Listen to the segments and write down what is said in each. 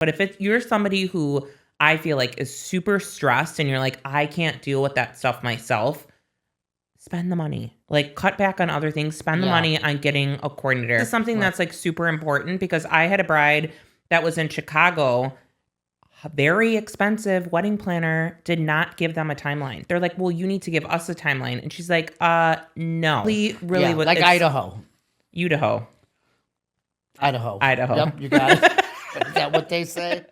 But if you're somebody who I feel like is super stressed and you're like, I can't deal with that stuff myself, spend the money. Like, cut back on other things. Spend the money on getting a coordinator. This is something that's like super important because I had a bride that was in Chicago, a very expensive wedding planner, did not give them a timeline. They're like, well, you need to give us a timeline. And she's like, no. Really, like Idaho. Idaho. Yep, you got it. Is that what they say?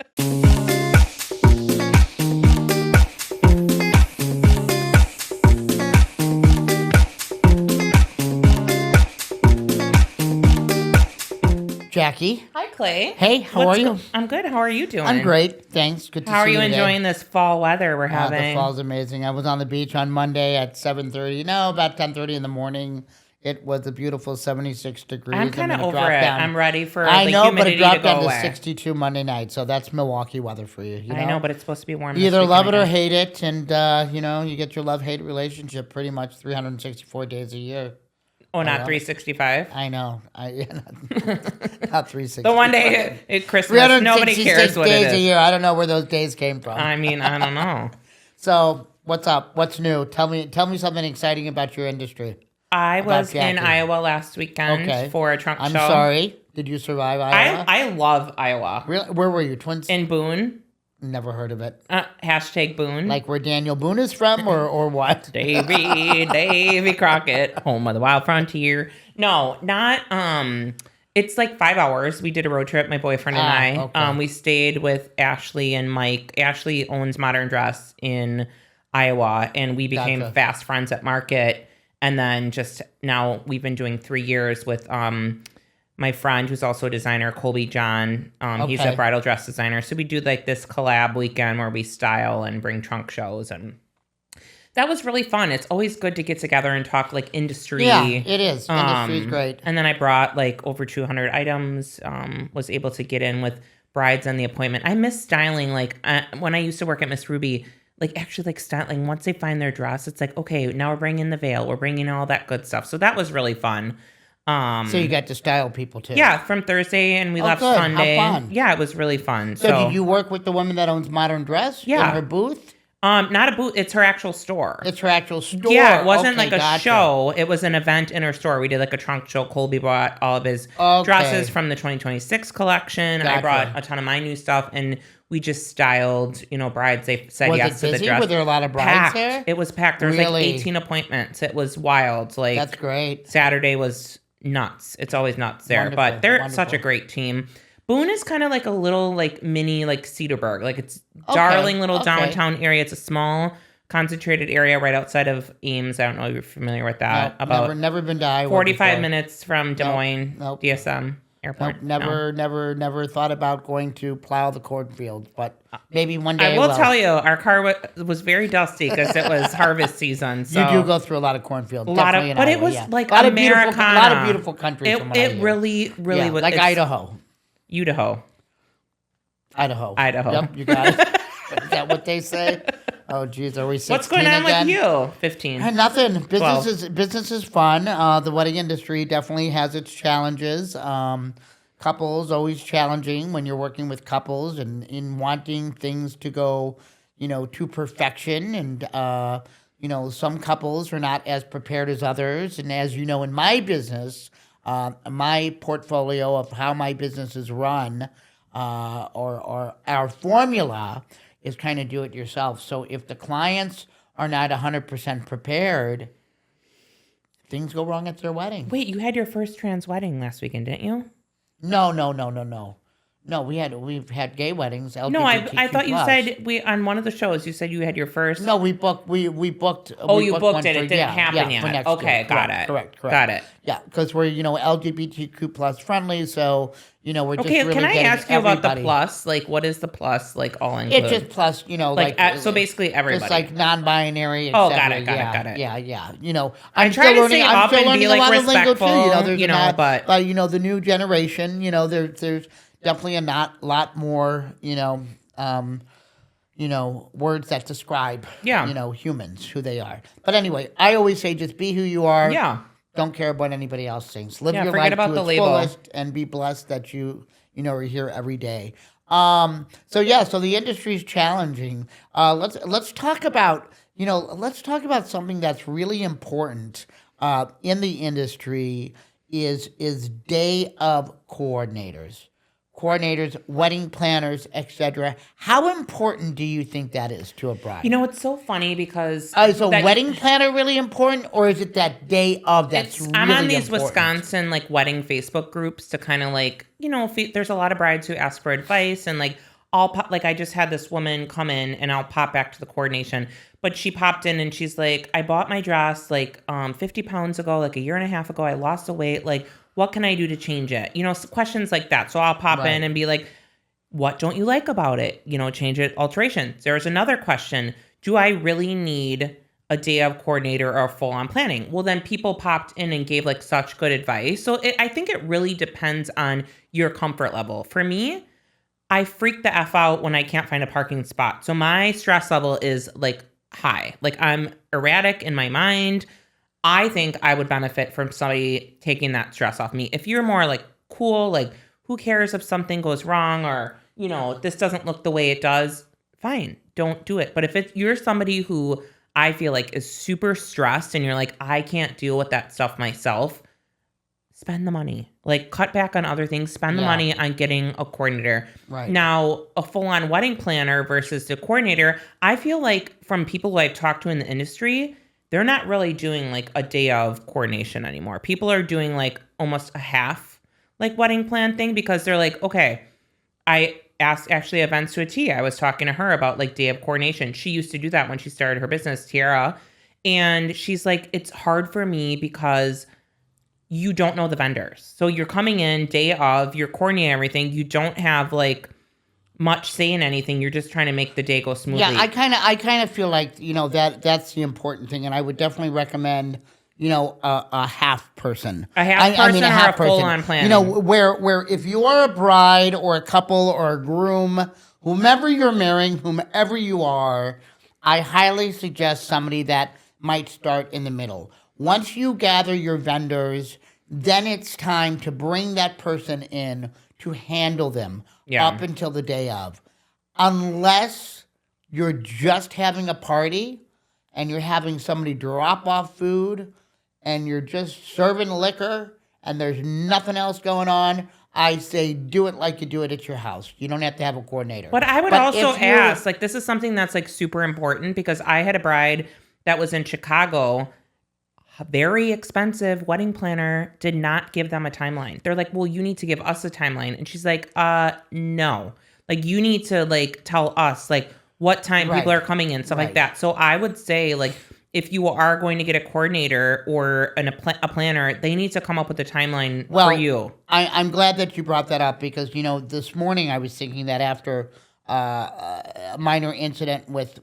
Jackie. Hi, Clay. Hey, how are you? I'm good. How are you doing? I'm great. Thanks. Good to see you. How are you enjoying this fall weather we're having? The fall's amazing. I was on the beach on Monday at 7:30. No, about 10:30 in the morning. It was a beautiful 76 degrees. I'm kind of over it. I'm ready for I the know, but humidity it dropped to go down away. to 62 Monday night, so that's Milwaukee weather for you. You know? I know, but it's supposed to be warm. Either love it or hate it, and you get your love-hate relationship pretty much 364 days a year. Oh, not 365? I know. Not 360. The one day at Christmas, nobody cares what it is. days a year. I don't know where those days came from. I mean, I don't know. So, what's up? What's new? Tell me something exciting about your industry. I was in Iowa last weekend for a trunk show. I'm sorry. Did you survive Iowa? I love Iowa. Really? Where were you? Twins? In Boone. Never heard of it. Hashtag Boone. Like where Daniel Boone is from or what? Davy Crockett, home of the wild frontier. No, not, it's like 5 hours. We did a road trip, my boyfriend and I. Okay. We stayed with Ashley and Mike. Ashley owns Modern Dress in Iowa, and we became fast friends at Market. And then just now we've been doing 3 years with my friend who's also a designer, Colby John. He's a bridal dress designer. So we do like this collab weekend where we style and bring trunk shows. And that was really fun. It's always good to get together and talk like industry. Yeah, it is. Industry's great. And then I brought like over 200 items, was able to get in with brides on the appointment. I miss styling. Like when I used to work at Miss Ruby, like actually like styling, once they find their dress, it's like, okay, now we're bringing the veil. We're bringing all that good stuff. So that was really fun. So you got to style people too. Yeah, from Thursday and we left Sunday. How fun. Yeah, it was really fun. So did you work with the woman that owns Modern Dress? Yeah. In her booth? Not a booth. It's her actual store. It's her actual store. Yeah, it wasn't like a show. It was an event in her store. We did like a trunk show. Colby bought all of his dresses from the 2026 collection. I brought a ton of my new stuff, and we just styled, brides. They said yes to the dress. Were there a lot of brides there? It was packed. There was like 18 appointments. It was wild. Like that's great. Saturday was nuts. It's always nuts there. But they're such a great team. Boone is kind of like a little like mini like Cedarburg. Like it's darling little downtown area. It's a small concentrated area right outside of Ames. I don't know if you're familiar with that. Never been to Iowa. 45 minutes from Des Moines DSM airport. Never thought about going to plow the cornfield, but maybe one day I will tell you, our car was very dusty because it was harvest season. So you do go through a lot of cornfield. But Iowa, it was like a lot of beautiful country. It really was like Idaho. Idaho. Yep, you got it. Is that what they say? Oh, geez, are we 16 What's going on again? with you? 15. Nothing. Business is fun. The wedding industry definitely has its challenges. Couples always challenging when you're working with couples and in wanting things to go, to perfection. And some couples are not as prepared as others. And as you know, in my business, my portfolio of how my business is run, or our formula is kind of do it yourself. So if the clients are not 100% prepared, things go wrong at their wedding. Wait, you had your first trans wedding last weekend, didn't you? No. No, we've had gay weddings. LGBTQ+. No, I thought you said on one of the shows you said you had your first. No, we booked. We booked. Oh, you booked it. It didn't happen yet. Okay, got it. Correct. Got it. Yeah, because we're LGBTQ+ friendly, so we're just really can I ask you everybody. about the plus? Like, what is the plus? Like, all include? It's just plus, so basically everybody. It's like non-binary. Oh, got it. Yeah. I'm still learning. I'm still learning a lot of lingo too. Respectful, but the new generation. There's definitely a lot more. Words that describe. Humans, who they are. But anyway, I always say just be who you are. Yeah. Don't care what anybody else thinks. Live your forget life about to the its label. fullest and be blessed that you are here every day. So yeah, so the industry is challenging. Let's talk about something that's really important in the industry is day of coordinators, wedding planners, etc. How important do you think that is to a bride? It's so funny because Is a wedding planner really important, or is it that day of that's really important? I'm on these Wisconsin wedding Facebook groups to kind of there's a lot of brides who ask for advice, and I'll pop, I just had this woman come in, and I'll pop back to the coordination, but she popped in and she's like, I bought my dress 50 pounds ago, a year and a half ago. I lost the weight. What can I do to change it? Questions like that. So I'll pop in and be like, what don't you like about it? Change it, alterations. There's another question. Do I really need a day of coordinator or full on planning? Well, then people popped in and gave such good advice. So I think it really depends on your comfort level. For me, I freak the F out when I can't find a parking spot. So my stress level is high. I'm erratic in my mind. I think I would benefit from somebody taking that stress off me. If you're more cool, who cares if something goes wrong or, this doesn't look the way it does, fine, don't do it. But if you're somebody who I feel is super stressed and you're I can't deal with that stuff myself, spend the money. Cut back on other things, spend the money on getting a coordinator. Right. Now, a full-on wedding planner versus the coordinator, I feel from people who I've talked to in the industry, they're not really doing a day of coordination anymore. People are doing almost a half wedding plan thing because they're okay, I asked actually events to a T. I was talking to her about day of coordination. She used to do that when she started her business, Tiara. And she's it's hard for me because you don't know the vendors. So you're coming in day of, you're coordinating everything. You don't have much say in anything. You're just trying to make the day go smoothly. Yeah, I kind of feel that's the important thing, and I would definitely recommend a half person, a half full on planning. Where if you are a bride or a couple or a groom, whomever you're marrying, whomever you are, I highly suggest somebody that might start in the middle. Once you gather your vendors, then it's time to bring that person in to handle them up until the day of. Unless you're just having a party and you're having somebody drop off food and you're just serving liquor and there's nothing else going on, I say do it like you do it at your house. You don't have to have a coordinator. But I would also ask, this is something that's super important because I had a bride that was in Chicago. A very expensive wedding planner did not give them a timeline. They're well, you need to give us a timeline. And she's no. You need to tell us what time people are coming in, stuff like that. So I would say if you are going to get a coordinator or a planner, they need to come up with a timeline for you. I'm glad that you brought that up because, this morning I was thinking that after a minor incident with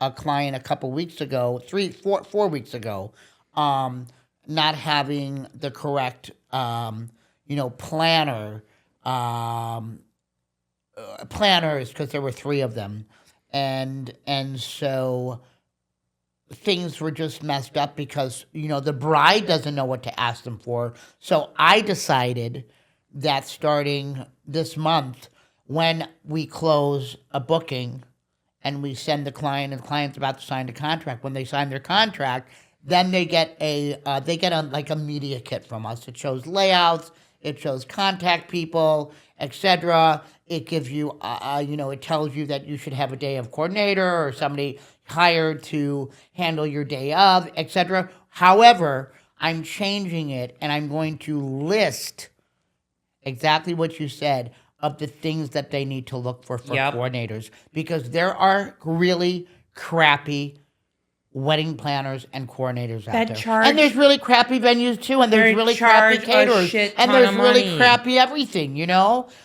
a client a couple weeks ago, 4 weeks ago, not having the correct, planners because there were 3 of them, and so things were just messed up because the bride doesn't know what to ask them for. So I decided that starting this month, when we close a booking and we send the client, and the client's about to sign the contract. When they sign their contract, then they get a media kit from us. It shows layouts, it shows contact people, etc. It gives you, it tells you that you should have a day of coordinator or somebody hired to handle your day of, etc. However, I'm changing it, and I'm going to list exactly what you said of the things that they need to look for coordinators, because there are really crappy wedding planners and coordinators out there. And there's really crappy venues too, and there's really crappy caterers, and there's really crappy everything,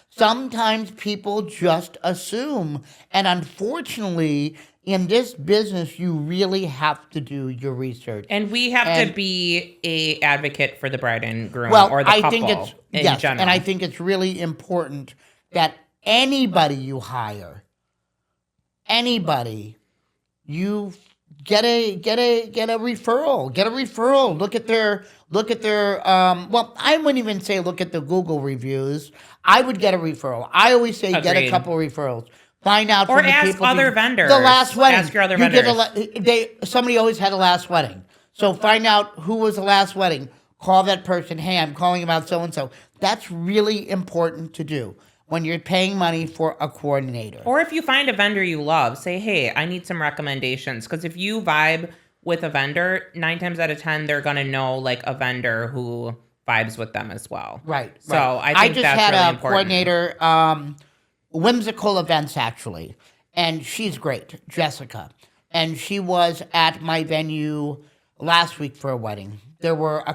Sometimes people just assume, and unfortunately, in this business, you really have to do your research. And we have to be a advocate for the bride and groom or the couple in general. And I think it's really important that anybody you hire, you get a referral. Get a referral. Look at their well, I wouldn't even say look at the Google reviews. I would get a referral. I always say get a Agreed. couple referrals. Find out Or from the ask people other vendors. The last wedding. Ask your other you vendors. Somebody always had a last wedding. So find out who was the last wedding. Call that person. Hey, I'm calling about so and so. That's really important to do when you're paying money for a coordinator. Or if you find a vendor you love, say, hey, I need some recommendations. Because if you vibe with a vendor, 9 times out of 10, they're going to know like a vendor who vibes with them as well. Right. So I think just that's had really a important. coordinator, Whimsical Events actually, and she's great, Jessica. And she was at my venue last week for a wedding. There were a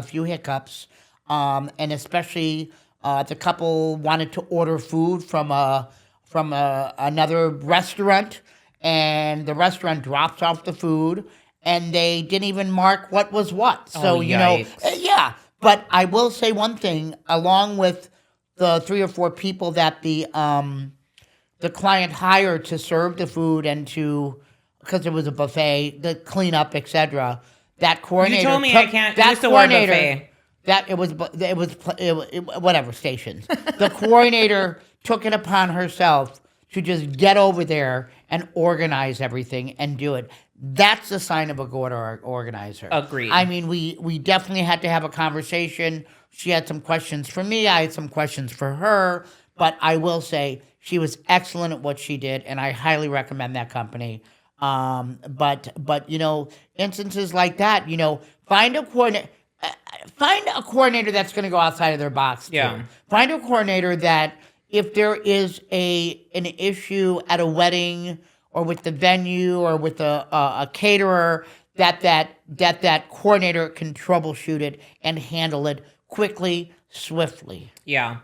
few hiccups, and especially the couple wanted to order food from another restaurant, and the restaurant drops off the food, and they didn't even mark what was what. So, yeah. But I will say one thing, along with the 3 or 4 people that the client hired to serve the food and because it was a buffet, the cleanup, etc. That coordinator. You told me I can't use the word buffet. That it was whatever stations. The coordinator took it upon herself to just get over there and organize everything and do it. That's a sign of a good organizer. Agreed. I mean, we definitely had to have a conversation. She had some questions for me. I had some questions for her. But I will say she was excellent at what she did, and I highly recommend that company. But instances like that, find a coordinator. Find a coordinator that's going to go outside of their box. Too. Yeah. Find a coordinator that if there is an issue at a wedding or with the venue or with a caterer, that coordinator can troubleshoot it and handle it quickly, swiftly. Yeah.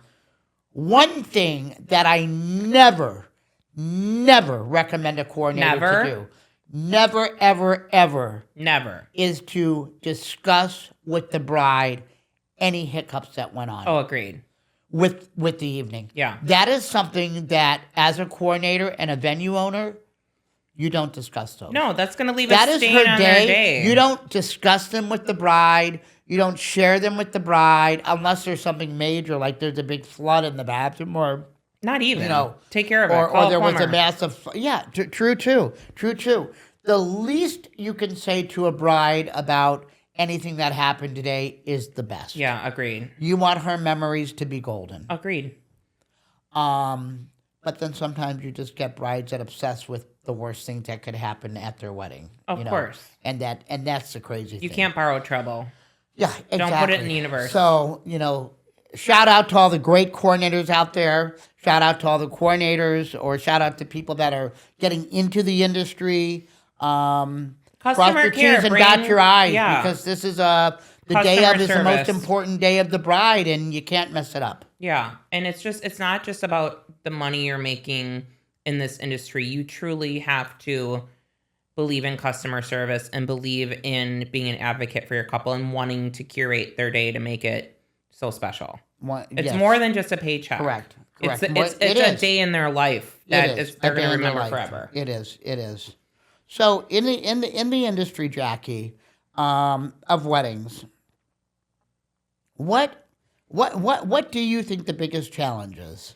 One thing that I never recommend a coordinator to do. Never, ever, ever. Never. Is to discuss with the bride any hiccups that went on. Oh, agreed. With the evening. Yeah. That is something that, as a coordinator and a venue owner, you don't discuss those. No, that's going to leave a stain on their day. You don't discuss them with the bride. You don't share them with the bride unless there's something major, like there's a big flood in the bathroom or... Not even. Take care of it. Or there was a massive... Yeah, true too. The least you can say to a bride about anything that happened today is the best. Yeah, agreed. You want her memories to be golden. Agreed. But then sometimes you just get brides that obsess with the worst things that could happen at their wedding. Of course. And that's the crazy thing. You can't borrow trouble. Yeah, exactly. Don't put it in the universe. So, shout out to all the great coordinators out there. Shout out to all the coordinators, or shout out to people that are getting into the industry. Cross your T's and dot your I's, because this is the day of is the most important day of the bride, and you can't mess it up. Yeah, and it's not just about the money you're making in this industry. You truly have to believe in customer service and believe in being an advocate for your couple and wanting to curate their day to make it so special. It's more than just a paycheck. Correct. It's a day in their life that they're going to remember forever. It is. So in the industry, Jackie, of weddings, what do you think the biggest challenge is?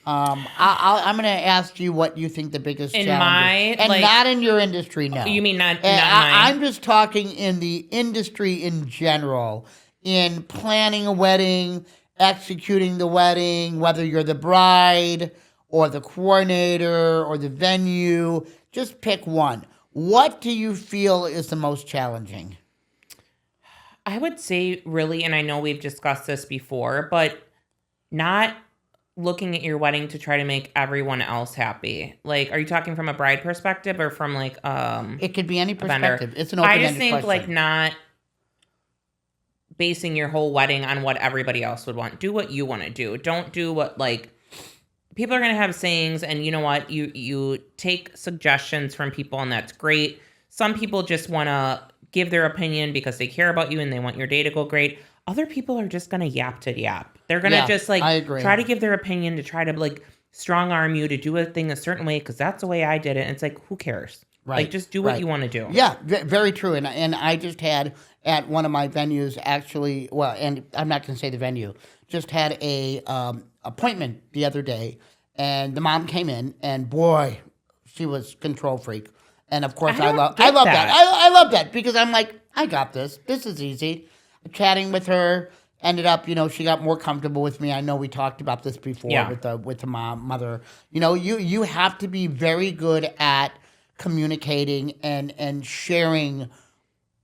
I'm going to ask you what you think the biggest challenge is. And not in your industry, no. You mean not mine? I'm just talking in the industry in general, in planning a wedding, executing the wedding, whether you're the bride or the coordinator or the venue. Just pick one. What do you feel is the most challenging? I would say really, and I know we've discussed this before, but not looking at your wedding to try to make everyone else happy. Like, are you talking from a bride perspective or from like it could be any perspective. It's an open-ended I just think question. Like not basing your whole wedding on what everybody else would want. Do what you want to do. Don't do what like people are going to have sayings, and you know what? You take suggestions from people, and that's great. Some people just want to give their opinion because they care about you and they want your day to go great. Other people are just going to yap to yap. They're going to just like try to give their opinion to try to like strong arm you to do a thing a certain way because that's the way I did it. And it's like, who cares? Right. Like, just do what you want to do. Yeah, very true. And I just had at one of my venues actually, well, and I'm not going to say the venue, just had a appointment the other day, and the mom came in, and boy, she was control freak. And of course, I love that. I love that because I'm like, I got this. This is easy. Chatting with her. Ended up, she got more comfortable with me. I know we talked about this before with the mother. You have to be very good at communicating and sharing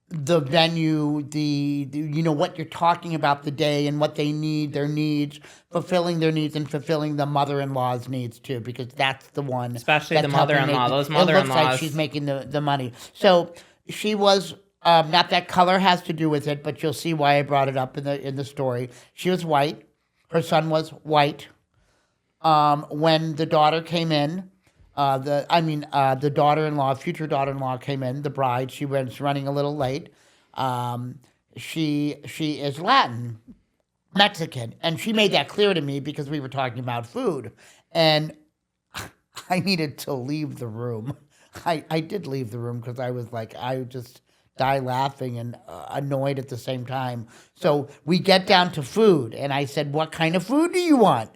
the venue, the what you're talking about the day and what they need, their needs, fulfilling their needs and fulfilling the mother-in-law's needs too, because that's the one. Especially the mother-in-law. Those mother-in-laws. It looks like she's making the money. So she was. Not that color has to do with it, but you'll see why I brought it up in the story. She was white. Her son was white. When the daughter came in, the daughter-in-law, future daughter-in-law came in, the bride. She was running a little late. She is Latin, Mexican, and she made that clear to me because we were talking about food, and I needed to leave the room. I did leave the room because I was like, I just die laughing and annoyed at the same time. So we get down to food, and I said, "What kind of food do you want?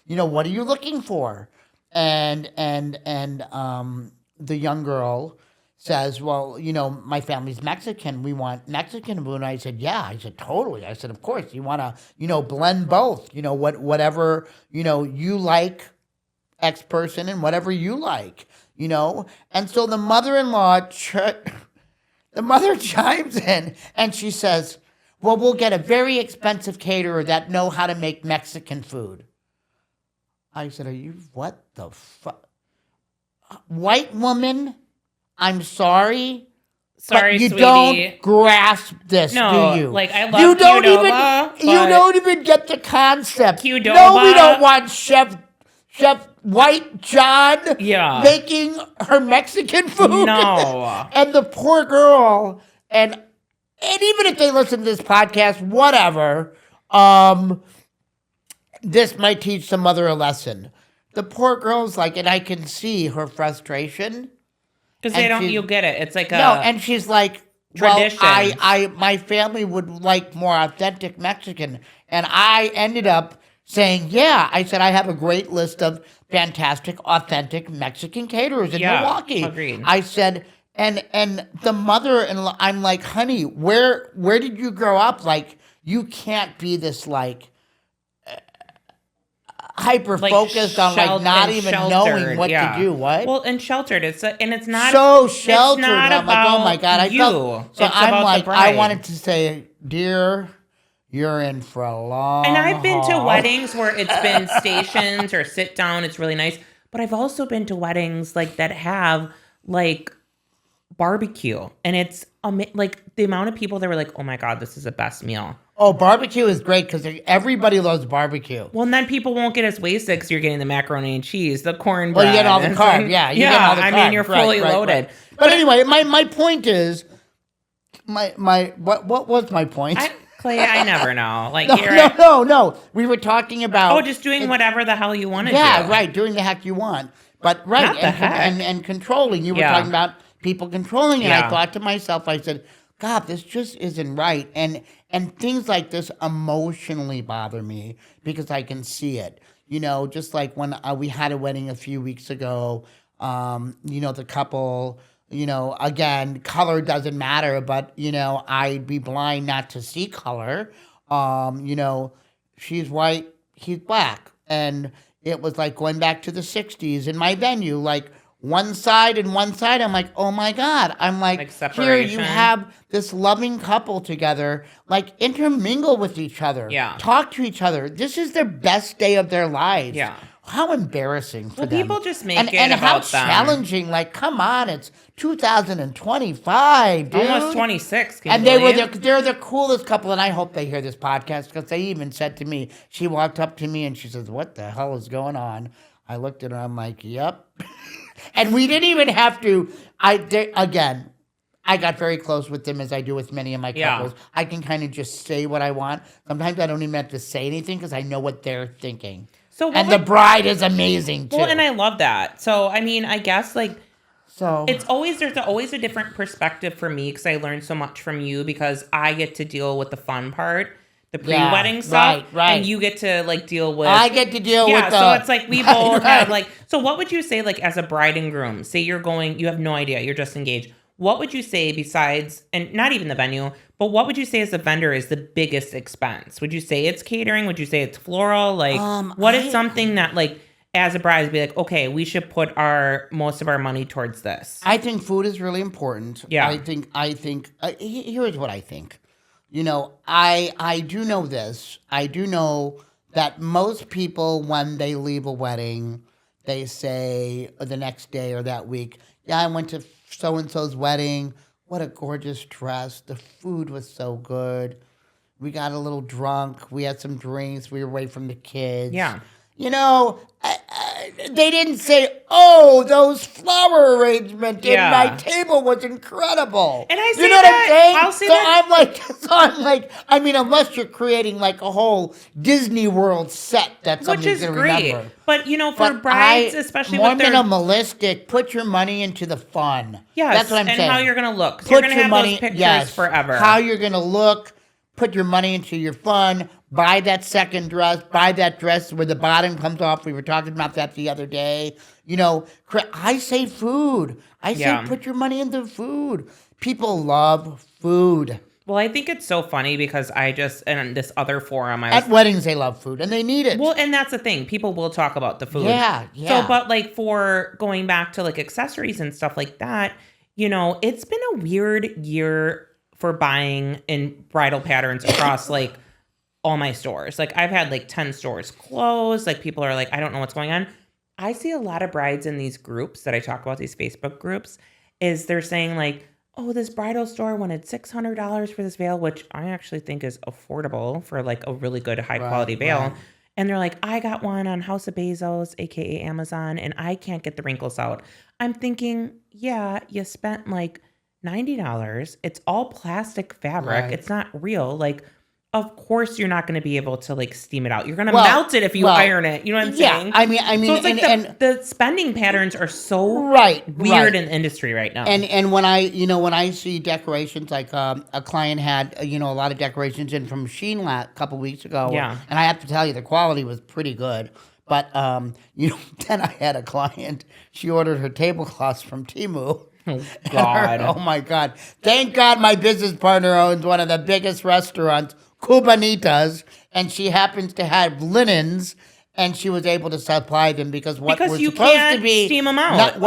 What are you looking for?" And the young girl says, "Well, my family's Mexican. We want Mexican food." And I said, "Yeah." I said, "Totally." I said, "Of course. You want to, blend both. Whatever you like, X person, and whatever you like, And so the mother-in-law. The mother chimes in and she says, "Well, we'll get a very expensive caterer that know how to make Mexican food." I said, "Are you, what the fuck? White woman, I'm sorry. Sorry, but you sweetie. Don't grasp this, no, do you? Like, I love Qdoba, you don't even get the concept. Qdoba. No, we don't want Chef White John making her Mexican food. No. And the poor girl, and even if they listen to this podcast, whatever, this might teach the mother a lesson. The poor girl's like, and I can see her frustration. Because you'll get it. It's like and she's like, tradition. Well, my family would like more authentic Mexican. And I ended up saying, yeah, I said, I have a great list of fantastic, authentic Mexican caterers in Milwaukee. Agreed. I said, and the mother-in-law, I'm like, honey, where did you grow up? Like, you can't be this, like, hyper-focused on, like, not even knowing what to do. What? Well, and sheltered. It's not... So sheltered. It's not I'm like, oh, my God. I'm like, I wanted to say, dear... You're in for a long And I've been to haul. weddings where it's been stations or sit down. It's really nice. But I've also been to weddings like that have like barbecue. And it's like the amount of people that were like, oh my God, this is the best meal. Oh, barbecue is great because everybody loves barbecue. Well, and then people won't get as wasted because you're getting the macaroni and cheese, the cornbread. Well, you get all the carbs. Yeah, you get all the carbs. I mean, you're fully loaded. Right. But anyway, my point is, what was my point? Clay, I never know. Like, no. We were talking about just doing whatever the hell you want to do. Yeah, right. Doing the heck you want, but right, Not the heck. And controlling. You were talking about people controlling, and I thought to myself, I said, God, this just isn't right. And things like this emotionally bother me because I can see it. Just like when we had a wedding a few weeks ago. The couple. Again, color doesn't matter, but, I'd be blind not to see color. She's white, he's black. And it was like going back to the 60s in my venue, like one side and one side. I'm like, oh my God. I'm like here you have this loving couple together, like intermingle with each other. Yeah. Talk to each other. This is their best day of their lives. Yeah. How embarrassing for them. People just make it and about how them. Challenging. Like, come on, it's 2025, dude. Almost 26. And they're the coolest couple, and I hope they hear this podcast because they even said to me, she walked up to me and she says, "What the hell is going on?" I looked at her, I'm like, "Yep." And we didn't even have to. I got very close with them as I do with many of my couples. Yeah. I can kind of just say what I want. Sometimes I don't even have to say anything because I know what they're thinking. The bride is amazing, too. Well, and I love that. So, I mean, I guess, like, So there's always a different perspective for me because I learned so much from you because I get to deal with the fun part, the pre-wedding stuff, right. and you get to like deal with. I get to deal with the. So it's like we both have like. So what would you say like as a bride and groom? Say you have no idea, you're just engaged. What would you say besides, and not even the venue, but what would you say as a vendor is the biggest expense? Would you say it's catering? Would you say it's floral? Like, what is something that, like, as a bride, would be like, okay, we should put most of our money towards this? I think food is really important. Yeah. I think. Here's what I think. You know, I do know this. I do know that most people, when they leave a wedding, they say the next day or that week, yeah, I went to so-and-so's wedding. What a gorgeous dress. The food was so good. We got a little drunk. We had some drinks. We were away from the kids. Yeah. You know, they didn't say, oh, those flower arrangement in my table was incredible. And I say you know that. What I'm saying? I'll say that. I'm like, I mean, unless you're creating like a whole Disney World set that somebody's going to remember. But, you know, for brides, especially more with their... minimalistic, put your money into the fun. Yes, that's what I'm saying. And how you're going to look. 'Cause you're going to have those pictures forever. How you're going to look. Put your money into your fun. Buy that second dress. Buy that dress where the bottom comes off. We were talking about that the other day. You know, I say food. I say put your money into food. People love food. Well, I think it's so funny because and this other forum. At weddings, they love food and they need it. Well, and that's the thing. People will talk about the food. Yeah. So, but like for going back to like accessories and stuff like that, you know, it's been a weird year for buying in bridal patterns across like all my stores. Like I've had like 10 stores close. Like people are like, I don't know what's going on. I see a lot of brides in these groups that I talk about, these Facebook groups, is they're saying like, oh, this bridal store wanted $600 for this veil, which I actually think is affordable for like a really good high quality veil. Right. And they're like, I got one on House of Bezos, aka Amazon, and I can't get the wrinkles out. I'm thinking, yeah, you spent like $90. It's all plastic fabric. Right. It's not real. Like, of course you're not going to be able to like steam it out. You're going to melt it if you iron it. You know what I'm saying? Yeah, I mean, so it's like the spending patterns are so weird in the industry right now. And when I see decorations, like a client had a lot of decorations in from Shein a couple weeks ago. Yeah. And I have to tell you, the quality was pretty good. But then I had a client. She ordered her tablecloths from Temu. Oh, God. Oh, my God. Thank God my business partner owns one of the biggest restaurants, Cubanitas, and she happens to have linens, and she was able to supply them because we're supposed to be... steam them out.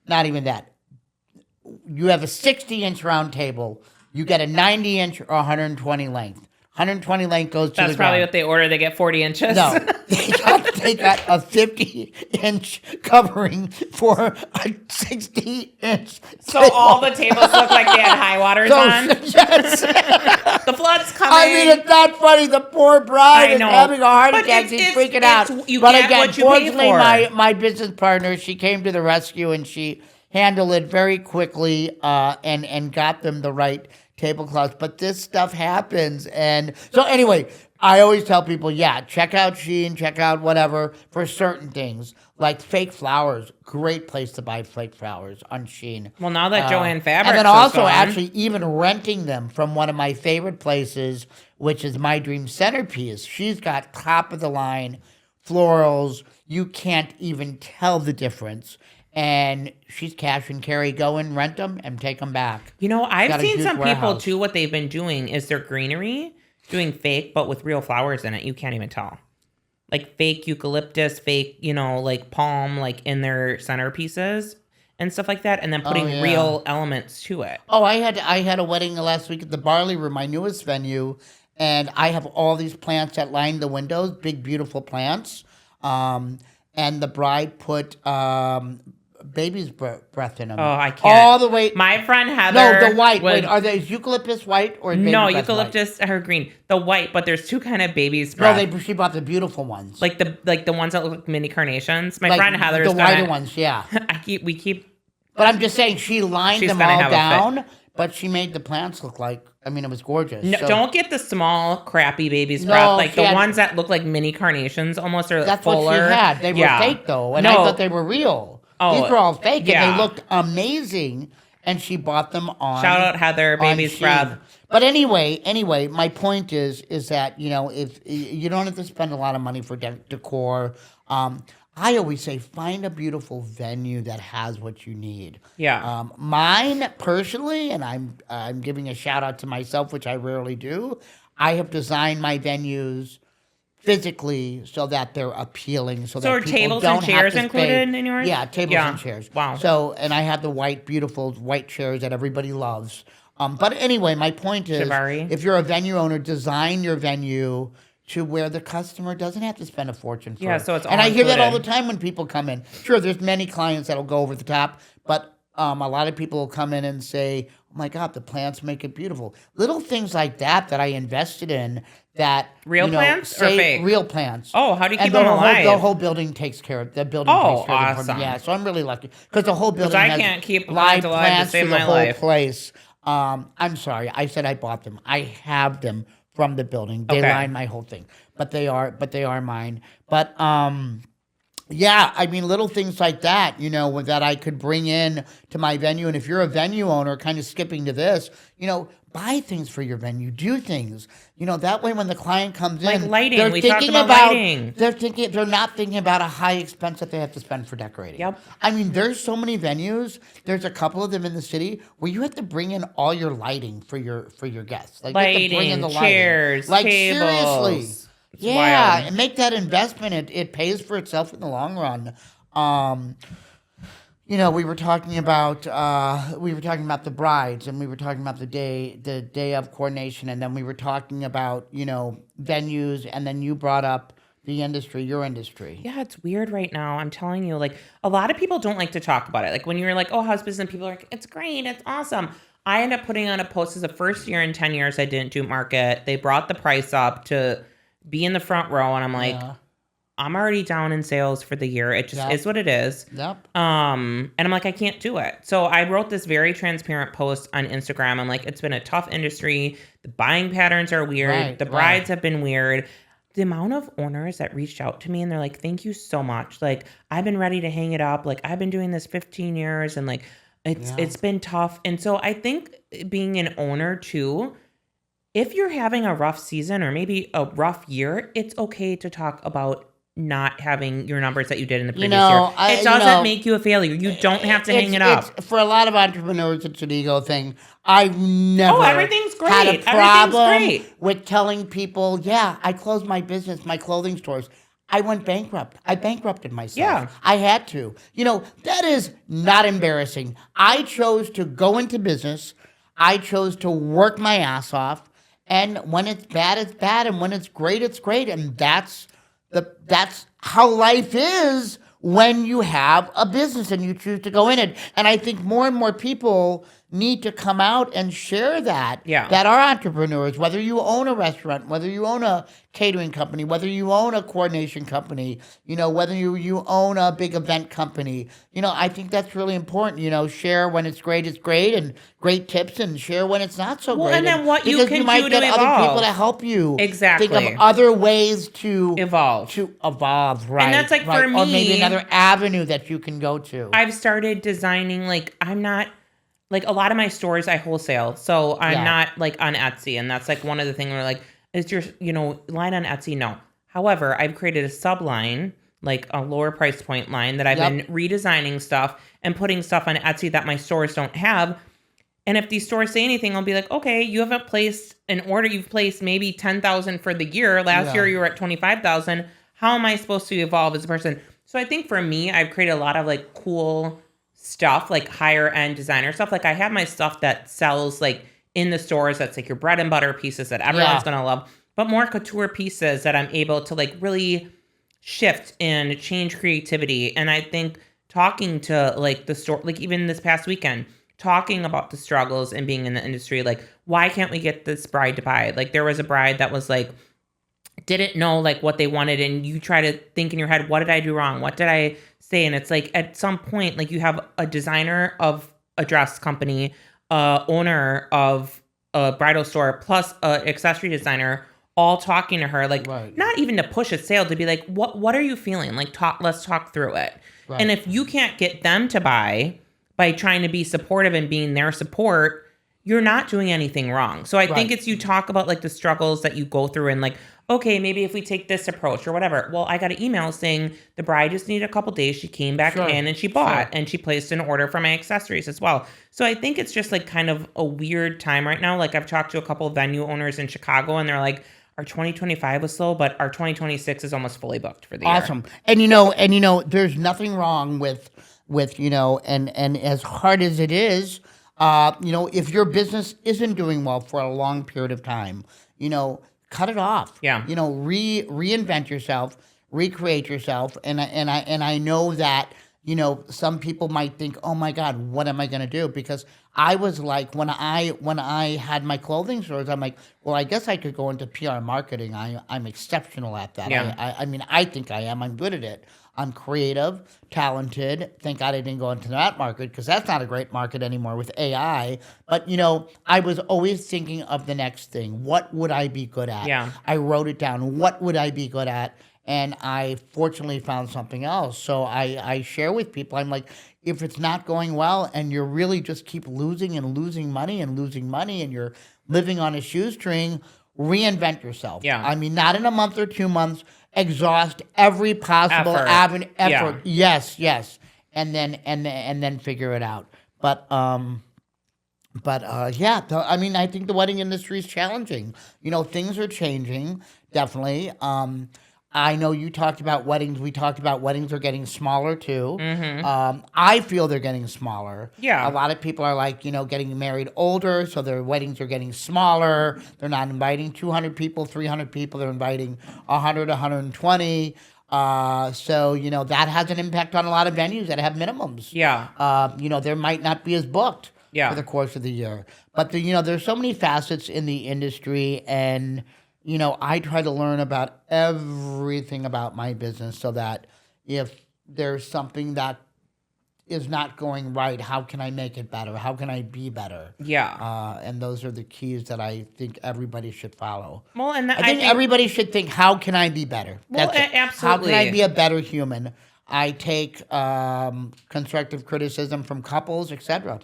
Not even that. You have a 60-inch round table. You get a 90-inch or 120 length. 120 length goes to the ground. That's probably what they order. They get 40 inches. No, they got a 50-inch covering for a 60-inch. So all the tables look like they had high waters on? Yes. The flood's coming. I mean, it's not funny. The poor bride is having a heart attack. She's freaking out. But again, fortunately, my business partner, she came to the rescue and she handled it very quickly and got them the right tablecloths. But this stuff happens. And so anyway, I always tell people, check out Shein, check out whatever for certain things. Like fake flowers, great place to buy fake flowers on Shein. Well, now that Joanne Fabrics and then also actually even renting them from one of my favorite places, which is My Dream Centerpiece. She's got top of the line florals. You can't even tell the difference. And she's cash and carry. Go and rent them and take them back. You know, I've seen some people too, what they've been doing is their greenery, doing fake, but with real flowers in it. You can't even tell. Like fake eucalyptus, fake, like palm, like in their centerpieces and stuff like that. And then putting real elements to it. Oh, I had a wedding last week at the Barley Room, my newest venue. And I have all these plants that line the windows, big, beautiful plants. And the bride put... baby's breath in them. Oh, I can't. All the way. My friend Heather. No, the white. Wait, are they eucalyptus white or baby no, breath eucalyptus white? Or green. The white, but there's two kind of baby's breath. No, she bought the beautiful ones. Like the ones that look like mini carnations. My friend Heather's the whiter ones. Yeah. we keep. But I'm just saying, she lined them all down, but she made the plants look like. I mean, it was gorgeous. No, so, don't get the small, crappy baby's breath. Like the ones that look like mini carnations almost are that's fuller. That's what she had. They were fake, though, and I thought they were real. Oh, these were all fake, yeah. and they looked amazing. And she bought them on. Shout out Heather, baby's breath. But anyway, my point is that, you know, if you don't have to spend a lot of money for decor. I always say find a beautiful venue that has what you need. Yeah. Mine personally, and I'm giving a shout out to myself, which I rarely do. I have designed my venues physically so that they're appealing, so that are people tables don't and chairs have to included pay. in yours? Yeah, tables and chairs. Wow. So, and I have the beautiful white chairs that everybody loves. But anyway, my point is, Shibari. if you're a venue owner, design your venue to where the customer doesn't have to spend a fortune for it. So it's all and I hear that all the included. time when people come in. Sure, there's many clients that'll go over the top, but a lot of people will come in and say, "Oh my God, the plants make it beautiful." Little things like that I invested in. That real plants or fake? Real plants. Oh, how do you keep them alive? The whole building takes care of the building. Oh, takes care of awesome! Yeah, so I'm really lucky because the whole building. I has can't keep live plants alive to plants save through the my whole life. place. I'm sorry, I said I bought them. I have them from the building. They line my whole thing, but they are mine. But yeah, I mean, little things like that, you know, that I could bring in to my venue. And if you're a venue owner, kind of skipping to this, you know, buy things for your venue, do things, you know, that way when the client comes in, like lighting, they're we thinking talked about lighting. They're not thinking about a high expense that they have to spend for decorating. Yep. I mean, there's so many venues. There's a couple of them in the city where you have to bring in all your lighting for your guests. Like lighting, you have to bring in the chairs, lighting. Like tables. seriously. It's yeah, wild. and make that investment. It pays for itself in the long run. You know, we were talking about the brides, and we were talking about the day of coordination, and then we were talking about, you know, venues, and then you brought up the industry, your industry. Yeah, it's weird right now. I'm telling you, like, a lot of people don't like to talk about it. Like, when you're like, oh, how's business? People are like, it's great, it's awesome. I end up putting on a post as the first year in 10 years I didn't do market. They brought the price up to be in the front row, and I'm like, I'm already down in sales for the year. It just is what it is. Yep. And I'm like, I can't do it. So I wrote this very transparent post on Instagram. I'm like, it's been a tough industry. The buying patterns are weird. Right, the brides have been weird. The amount of owners that reached out to me and they're like, thank you so much. Like, I've been ready to hang it up. Like, I've been doing this 15 years and like, it's been tough. And so I think being an owner too, if you're having a rough season or maybe a rough year, it's okay to talk about not having your numbers that you did in the previous year. It doesn't make you a failure. You don't have to hang it up. For a lot of entrepreneurs, it's an ego thing. I've never everything's great. had a problem Everything's great. with telling people, yeah, I closed my business, my clothing stores. I went bankrupt. I bankrupted myself. Yeah. I had to. You know, that is not embarrassing. I chose to go into business. I chose to work my ass off. And when it's bad, it's bad. And when it's great, it's great. And that's how life is when you have a business and you choose to go in it. And I think more and more people need to come out and share that. Yeah. That are entrepreneurs, whether you own a restaurant, whether you own a catering company, whether you own a coordination company, you know, whether you own a big event company. You know, I think that's really important. You know, share when it's great, and great tips, and share when it's not so great. And then what you can might do get to other evolve. people to help you Exactly. think of other ways to Evolve. Right. And that's like for me. Or maybe another avenue that you can go to. I've started designing, like, I'm not, like, a lot of my stores I wholesale. So I'm not like on Etsy. And that's like one of the things where like, is your, you know, line on Etsy? No. However, I've created a sub line, like a lower price point line that I've been redesigning stuff and putting stuff on Etsy that my stores don't have. And if these stores say anything, I'll be like, okay, you haven't placed an order. You've placed maybe 10,000 for the year. Last year you were at 25,000. How am I supposed to evolve as a person? So I think for me, I've created a lot of like cool stuff, like higher end designer stuff. Like I have my stuff that sells like in the stores. That's like your bread and butter pieces that everyone's going to love, but more couture pieces that I'm able to like really shift and change creativity. And I think talking to like the store, like even this past weekend, talking about the struggles and being in the industry, like, why can't we get this bride to buy? Like there was a bride that was like, didn't know like what they wanted. And you try to think in your head, what did I do wrong? What did I say? And it's like, at some point, like you have a designer of a dress company, owner of a bridal store, plus an accessory designer, all talking to her, like not even to push a sale, to be like, what are you feeling? Like let's talk through it. Right. And if you can't get them to buy by trying to be supportive and being their support, you're not doing anything wrong. So I think it's, you talk about like the struggles that you go through and like, okay, maybe if we take this approach or whatever. Well, I got an email saying the bride just needed a couple days. She came back in and she bought and she placed an order for my accessories as well. So I think it's just like kind of a weird time right now. Like I've talked to a couple of venue owners in Chicago and they're like, our 2025 was slow, but our 2026 is almost fully booked for the year. Awesome. And there's nothing wrong with and as hard as it is, if your business isn't doing well for a long period of time, cut it off. Yeah. Reinvent yourself, recreate yourself. And I know that, some people might think, oh my God, what am I going to do? Because I was like, when I had my clothing stores, I'm like, well, I guess I could go into PR marketing. I'm exceptional at that. Yeah. I think I am. I'm good at it. I'm creative, talented. Thank God I didn't go into that market because that's not a great market anymore with AI. But, I was always thinking of the next thing. What would I be good at? Yeah. I wrote it down. What would I be good at? And I fortunately found something else. So I share with people. I'm like, if it's not going well and you're really just keep losing and losing money and you're living on a shoestring, reinvent yourself. Yeah. I mean, not in a month or 2 months. Exhaust every possible effort. Yeah. Yes. And then figure it out. But I think the wedding industry is challenging. Things are changing, definitely. I know you talked about weddings. We talked about weddings are getting smaller too. Mm-hmm. I feel they're getting smaller. Yeah. A lot of people are like, getting married older, so their weddings are getting smaller. They're not inviting 200 people, 300 people. They're inviting 100, 120. So, that has an impact on a lot of venues that have minimums. Yeah. There might not be as booked for the course of the year. But, there's so many facets in the industry and I try to learn about everything about my business so that if there's something that is not going right, how can I make it better? How can I be better? Yeah. And those are the keys that I think everybody should follow. Well, and I think everybody should think, how can I be better? Well, absolutely. How can I be a better human? I take constructive criticism from couples, etc.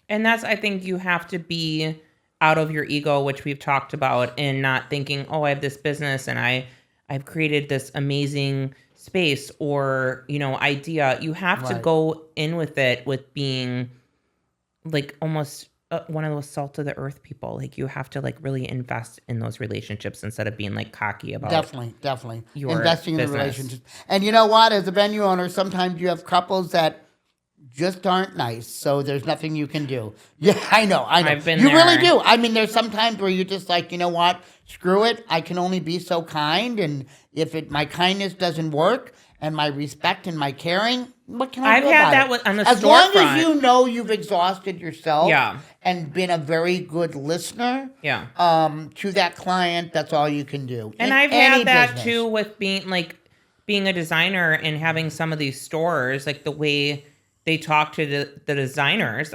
And that's, I think you have to be out of your ego, which we've talked about, and not thinking, oh, I have this business and I've created this amazing space or, idea. You have to go in with it with being like almost one of those salt of the earth people. Like you have to like really invest in those relationships instead of being like cocky about definitely investing business. In the relationships. And you know what? As a venue owner, sometimes you have couples that just aren't nice, so there's nothing you can do. Yeah, I know. I've been you there. really do. I mean, there's some times where you're just like, you know what? Screw it. I can only be so kind, and if my kindness doesn't work, and my respect and my caring, what can I do about it? I've had that on the storefront. As long as you know you've exhausted yourself, Yeah. and been a very good listener, Yeah. To that client, that's all you can do. And I've had that too with being a designer and having some of these stores, like the way they talk to the designers.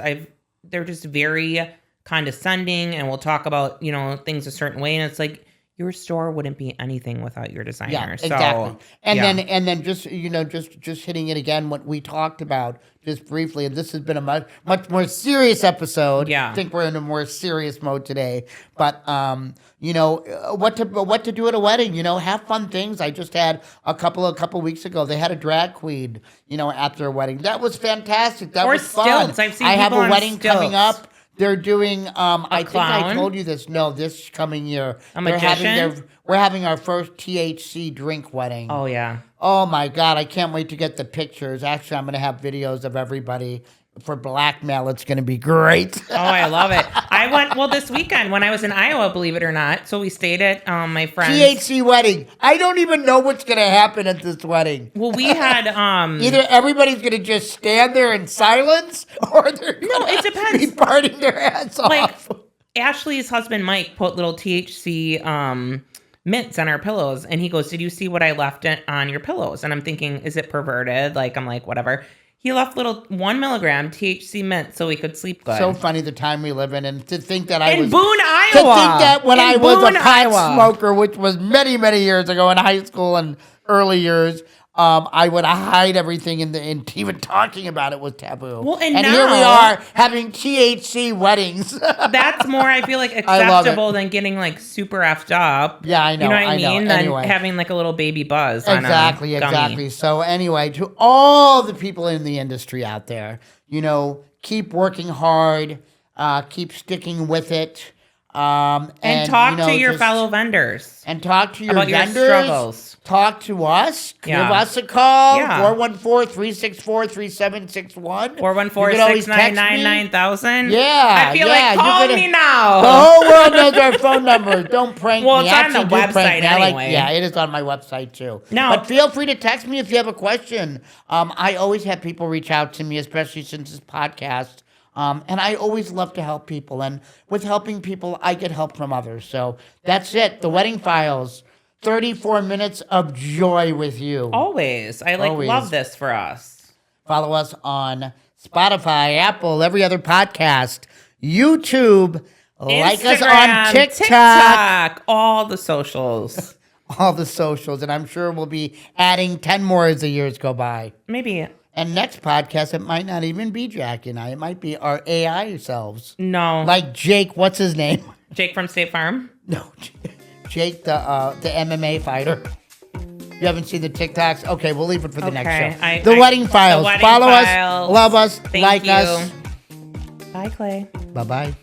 They're just very condescending, and we'll talk about things a certain way, and it's like your store wouldn't be anything without your designer. Yeah, exactly. And then just hitting it again, what we talked about just briefly, and this has been a much more serious episode. Yeah. I think we're in a more serious mode today. But what to do at a wedding? Have fun things. I just had a couple weeks ago. They had a drag queen, at their wedding. That was fantastic. That was fun. Stilts. I've seen I have a people on wedding stilts. coming up. They're doing. I think I clown? told you this. No, this coming year. A magician? We're having our first THC drink wedding. Oh yeah. Oh my God! I can't wait to get the pictures. Actually, I'm going to have videos of everybody for blackmail. It's going to be great. Oh, I love it. I went this weekend when I was in Iowa, believe it or not. So we stayed at my friend's THC wedding. I don't even know what's going to happen at this wedding. Well, we had either everybody's going to just stand there in silence, or they're it depends. Be partying their ass off. Like Ashley's husband Mike put little THC mints on our pillows, and he goes, "Did you see what I left on your pillows?" And I'm thinking, is it perverted? Like I'm like, whatever. He left little 1 milligram THC mint so we could sleep good. So funny the time we live in, and to think that I in was Boone, Iowa. To think that when I was a pot Iowa. smoker, which was many years ago in high school and early years, I would hide everything and even talking about it was taboo. Well, and here now- we are having THC weddings. That's more, I feel like, acceptable than getting like super effed up. Yeah, I know. You know what I know. mean? Anyway. Than having like a little baby buzz. Exactly, on a gummy. exactly. So anyway, to all the people in the industry out there, keep working hard, keep sticking with it. And talk to your fellow vendors. And talk to your about vendors. Your struggles. Talk to us. Yeah. Give us a call. Yeah. 414-364-3761. 414-699-9000. Yeah. I feel like call me now. The whole world knows our phone number. Don't prank me. Well, it's on the website anyway. It is on my website too. No. But feel free to text me if you have a question. I always have people reach out to me, especially since this podcast. And I always love to help people. And with helping people, I get help from others. So that's it. The Wedding Files. 34 minutes of joy with you. Always. I love this for us. Follow us on Spotify, Apple, every other podcast, YouTube. Like us on TikTok. All the socials. All the socials. And I'm sure we'll be adding 10 more as the years go by. Maybe. And next podcast, it might not even be Jack and I. It might be our AI selves. No. Like Jake, what's his name? Jake from State Farm? No, Jake, the MMA fighter. You haven't seen the TikToks? Okay, we'll leave it for the next show. The Wedding Files. Follow us, love us, like us. Bye, Clay. Bye-bye.